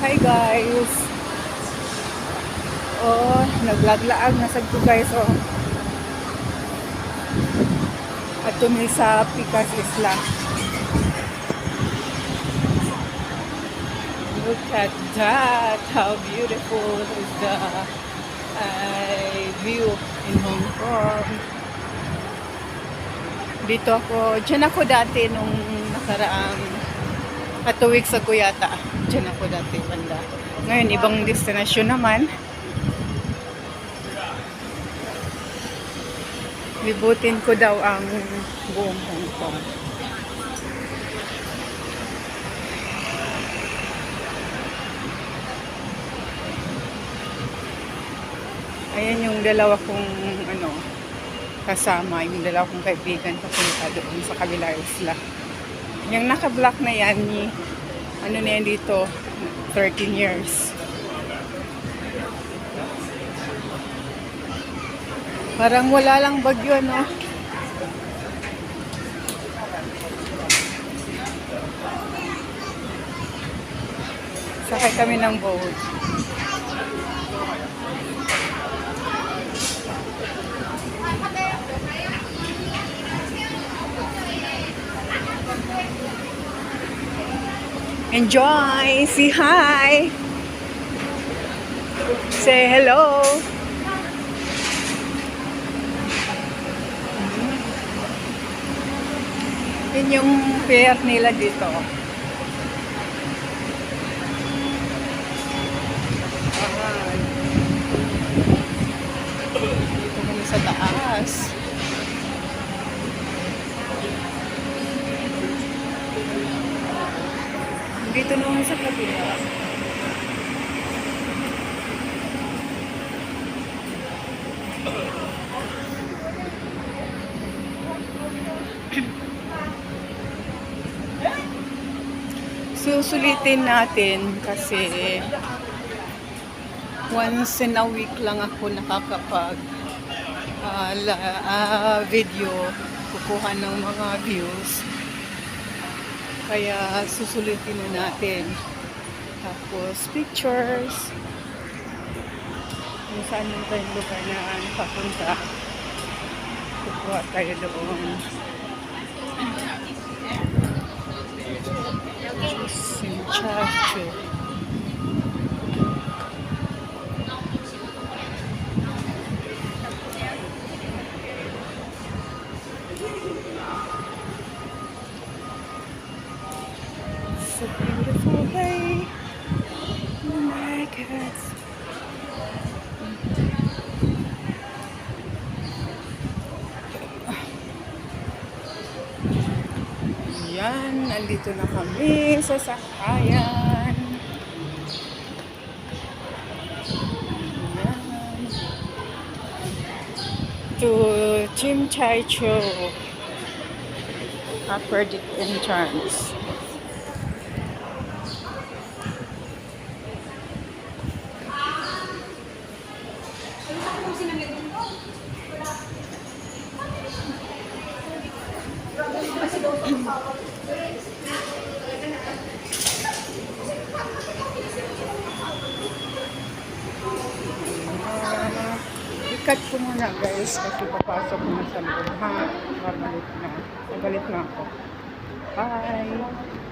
Hi guys. Oh, naglaglaag na sad ko guys oh. Ato mi sa Picas Isla. Look at that. How beautiful is the view in Hong Kong. Dito dyan ako dati nung nakaraang 2 weeks ago yata. Dyan ako dati banda. Ngayon, ibang destinasyon naman. Libutin ko daw ang buong Hong Kong. Ayan yung dalawa kong kasama, yung dalawa kong kaibigan papunta doon sa kabila isla. Yung naka-block na yan, na yan dito, 13 years. Parang wala lang bagyo, no? Sakay kami ng boat. Enjoy! Say hi! Say hello! Yun yung pier nila dito. Dito kami sa taas. Dito naman sa kabila. Susulitin natin kasi once in a week lang ako nakakapag video, kukuha ng mga views. Kaya susulitin na natin. Tapos pictures. Kung saan yung tayong lugar na papunta. Kukuha tayo doon. Sinchacho. It's a beautiful day. Oh my God. Yan, nandito na kami sa sakayan. Yan. To Tsim Sha Tsui Upper Deck Entrance. Ikat ko muna guys kasi papasok na sa loob ha. Babalik na ako. Bye!